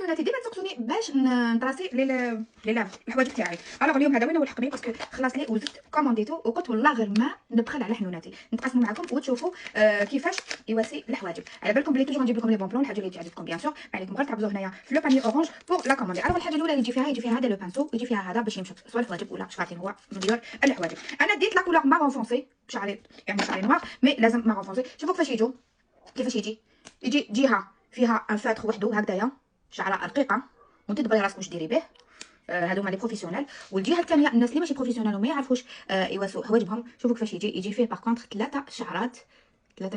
الحنونات ديما تسقسوني باش نطراسي لي الحوايج تاعي. الوغ اليوم هذا وين ولحقني باسكو خلاص لي وزدت كومونديتو وقلت والله غير ما نبخل على حنوناتي، نتقاسموا معكم وتشوفوا كيفاش يواسي الحواجب. على بالكم بلي توجور نجيب لكم لي بون بلون الحاجه اللي تعجبكم بيان سور، ما عليكم غير تعبزوا هنايا في لو باني اورانج بور لا كوموندي. الوغ الحاجه الاولى اللي يجي فيها هذا لو بانسو، يجي فيها هذا باش يمشط سواء الحواجب ولا واش عارفين هو مليور الحواجب. انا ديت لا كولور مارون فونسي شعري يعني شعري نوار مي لازم مارون فونسي. شوفوا كيفاش يجوا، كيفاش يجي جهه فيها ان فاتر وحده هكذايا شعره رقيقه وانت دبري راسك واش ديري به. هادو هما لي بروفيسيونيل. والجهه الثانيه الناس اللي ماشي بروفيسيونيل وما يعرفوش يواسوا حوايجهم، شوفوا كيفاش يجي فيه باغ كونطخ ثلاثه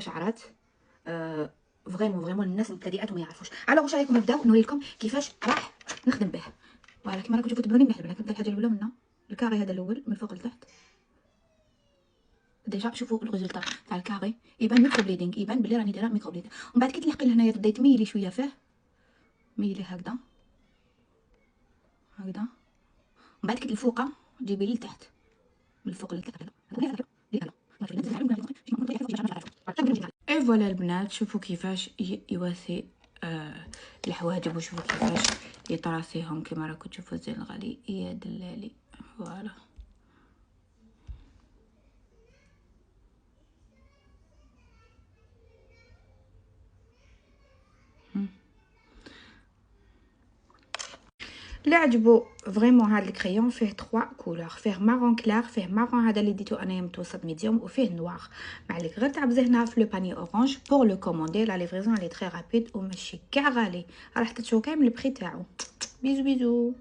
شعرات فريمون الناس المبتدئات وما يعرفوش. الوغ واش رايكم نبداو نوري لكم كيفاش راح نخدم به. فوالا كيما راكم تشوفوا تبانوني مليح. نبدا الحاجه الاولى منا الكاري هذا الاول من فوق لتحت. ديجا شوفوا الريزلت تاع الكاري يبان ميكرو بليدينغ، يبان بلي راني دايره ميكرو بليدينغ. ومن بعد كي تلحقي لهنايا تبداي تميلي شويه فيه، ميلي هكذا ومن بعد كي الفوقه جيبي لي لتحت من الفوق لتحت. اي فوالا البنات شوفوا كيفاش يواسي الحواجب، وشوفوا كيفاش يطراسيهم كما راكم تشوفوا زي الغالي يا دلالي. فوالا اللي عجبو فريمون هاد الكريون فيه 3 كولور، فيه مارون كلار، فيه مارون هذا اللي ديتو انايا متوسط ميديوم، وفيه نوار. معليك غير تعبزي هنا في لو باني اورانج بور لو كوموندي. لا ليفريزون لي تري رابيد وماشي كاع غالي، راح تشوفوا كامل البري تاعو. بيزو